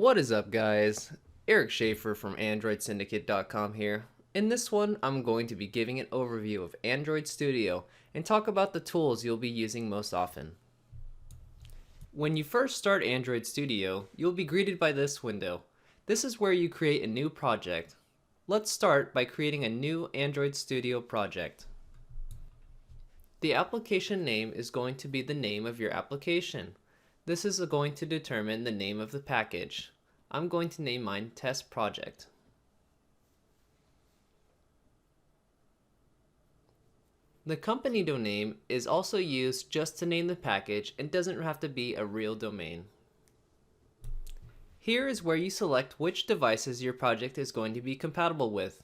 What is up, guys? Eric Schaefer from AndroidSyndicate.com here. In this one, I'm going to be giving an overview of Android Studio and talk about the tools you'll be using most often. When you first start Android Studio, you'll be greeted by this window. This is where you create a new project. Let's start by creating a new Android Studio project. The application name is going to be the name of your application. This is going to determine the name of the package. I'm going to name mine Test Project. The company domain is also used just to name the package and doesn't have to be a real domain. Here is where you select which devices your project is going to be compatible with.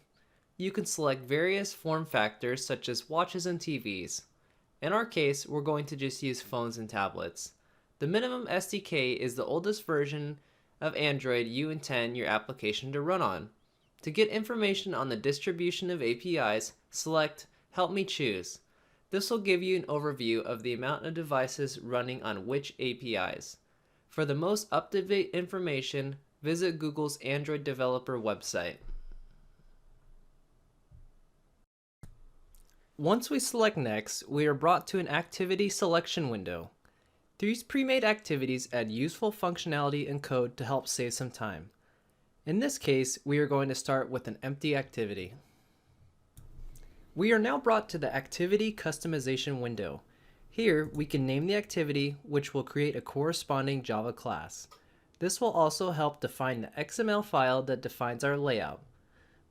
You can select various form factors such as watches and TVs. In our case, we're going to just use phones and tablets. The minimum SDK is the oldest version of Android you intend your application to run on. To get information on the distribution of APIs, select Help Me Choose. This will give you an overview of the amount of devices running on which APIs. For the most up-to-date information, visit Google's Android developer website. Once we select Next, we are brought to an activity selection window. These pre-made activities add useful functionality and code to help save some time. In this case, we are going to start with an empty activity. We are now brought to the Activity Customization window. Here, we can name the activity, which will create a corresponding Java class. This will also help define the XML file that defines our layout.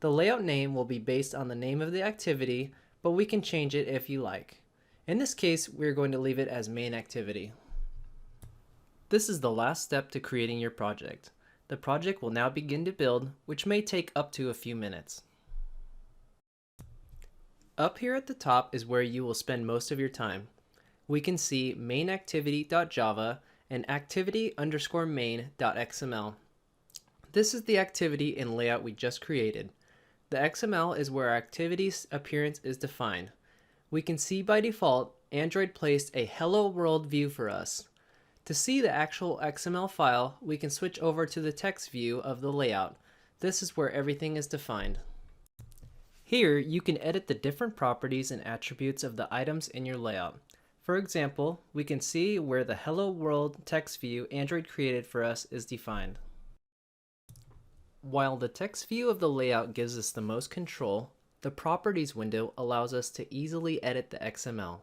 The layout name will be based on the name of the activity, but we can change it if you like. In this case, we're going to leave it as main activity. This is the last step to creating your project. The project will now begin to build, which may take up to a few minutes. Up here at the top is where you will spend most of your time. We can see mainActivity.java and activity_main.xml. This is the activity and layout we just created. The XML is where our activity's appearance is defined. We can see by default, Android placed a Hello World view for us. To see the actual XML file, we can switch over to the text view of the layout. This is where everything is defined. Here, you can edit the different properties and attributes of the items in your layout. For example, we can see where the Hello World text view Android created for us is defined. While the text view of the layout gives us the most control, the Properties window allows us to easily edit the XML.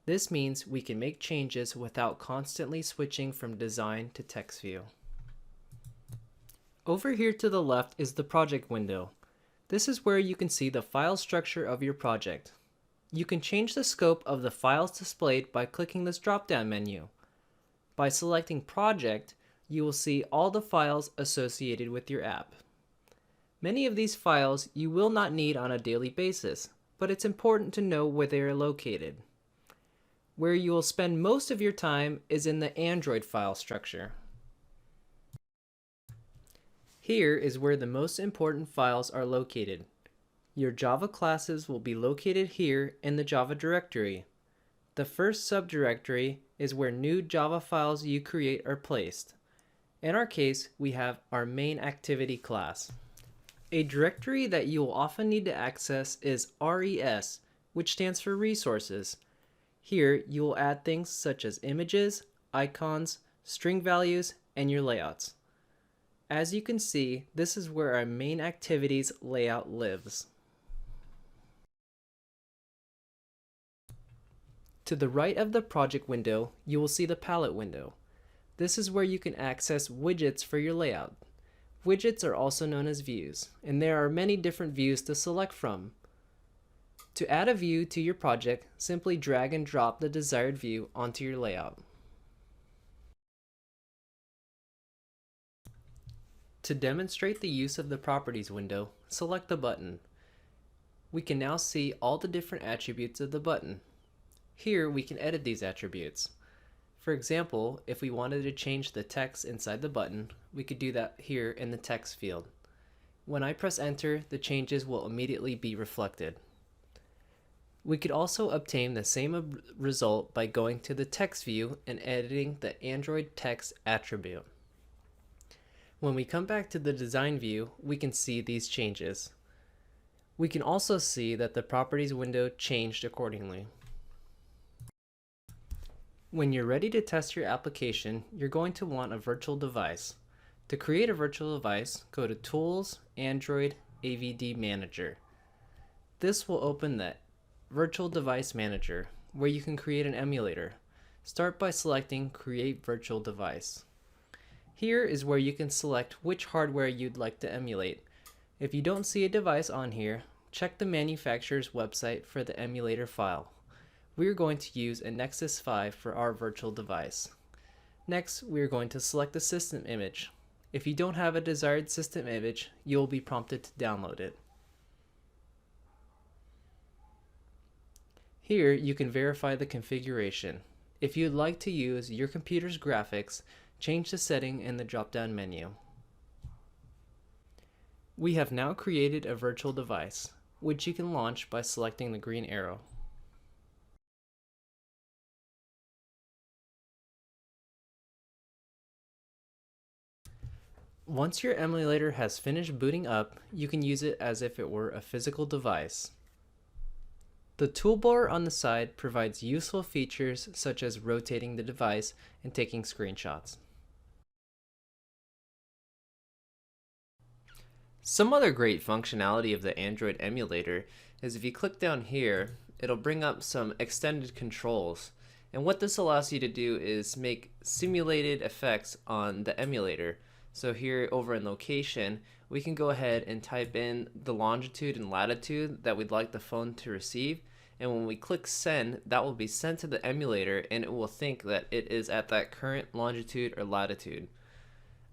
This means we can make changes without constantly switching from design to text view. Over here to the left is the Project window. This is where you can see the file structure of your project. You can change the scope of the files displayed by clicking this drop-down menu. By selecting Project, you will see all the files associated with your app. Many of these files you will not need on a daily basis, but it's important to know where they are located. Where you will spend most of your time is in the Android file structure. Here is where the most important files are located. Your Java classes will be located here in the Java directory. The first subdirectory is where new Java files you create are placed. In our case, we have our main activity class. A directory that you will often need to access is RES, which stands for resources. Here, you will add things such as images, icons, string values, and your layouts. As you can see, this is where our main activities layout lives. To the right of the project window, you will see the palette window. This is where you can access widgets for your layout. Widgets are also known as views, and there are many different views to select from. To add a view to your project, simply drag and drop the desired view onto your layout. To demonstrate the use of the Properties window, select the button. We can now see all the different attributes of the button. Here we can edit these attributes. For example, if we wanted to change the text inside the button, we could do that here in the text field. When I press enter, the changes will immediately be reflected. We could also obtain the same result by going to the text view and editing the Android text attribute. When we come back to the design view, we can see these changes. We can also see that the properties window changed accordingly. When you're ready to test your application, you're going to want a virtual device. To create a virtual device, go to Tools, Android, AVD Manager. This will open the Virtual Device Manager, where you can create an emulator. Start by selecting Create Virtual Device. Here is where you can select which hardware you'd like to emulate. If you don't see a device on here, check the manufacturer's website for the emulator file. We are going to use a Nexus 5 for our virtual device. Next, we are going to select the system image. If you don't have a desired system image, you will be prompted to download it. Here, you can verify the configuration. If you'd like to use your computer's graphics, change the setting in the drop-down menu. We have now created a virtual device, which you can launch by selecting the green arrow. Once your emulator has finished booting up, you can use it as if it were a physical device. The toolbar on the side provides useful features such as rotating the device and taking screenshots. Some other great functionality of the Android emulator is if you click down here, it'll bring up some extended controls. And what this allows you to do is make simulated effects on the emulator. So here over in location, we can go ahead and type in the longitude and latitude that we'd like the phone to receive. And when we click send, that will be sent to the emulator and it will think that it is at that current longitude or latitude.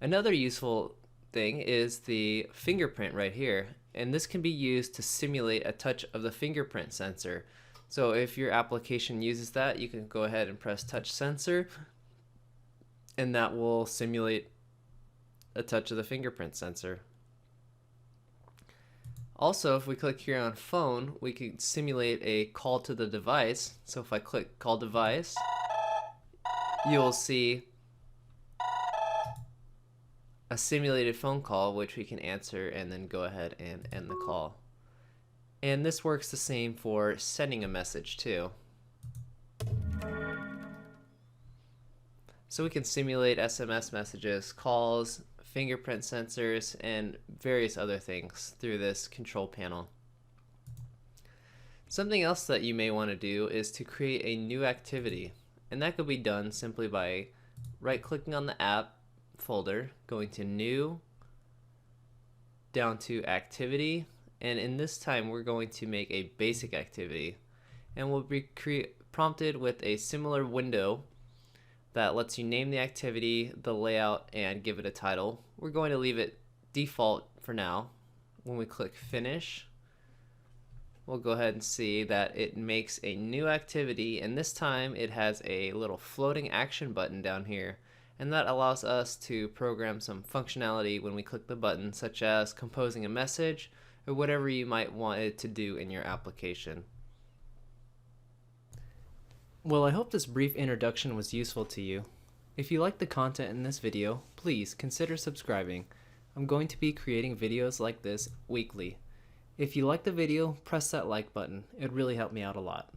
Another useful thing is the fingerprint right here. And this can be used to simulate a touch of the fingerprint sensor. So if your application uses that, you can go ahead and press touch sensor and that will simulate a touch of the fingerprint sensor. Also, if we click here on phone, we can simulate a call to the device. So if I click call device, you'll see a simulated phone call which we can answer and then go ahead and end the call. And this works the same for sending a message too. So we can simulate SMS messages, calls, fingerprint sensors, and various other things through this control panel. Something else that you may want to do is to create a new activity, and that could be done simply by right-clicking on the app folder, going to New, down to Activity, and in this time we're going to make a basic activity, and we'll be prompted with a similar window that lets you name the activity, the layout, and give it a title. We're going to leave it default for now. When we click Finish, we'll go ahead and see that it makes a new activity, and this time it has a little floating action button down here, and that allows us to program some functionality when we click the button, such as composing a message or whatever you might want it to do in your application. Well, I hope this brief introduction was useful to you. If you like the content in this video, please consider subscribing. I'm going to be creating videos like this weekly. If you like the video, press that like button. It would really help me out a lot.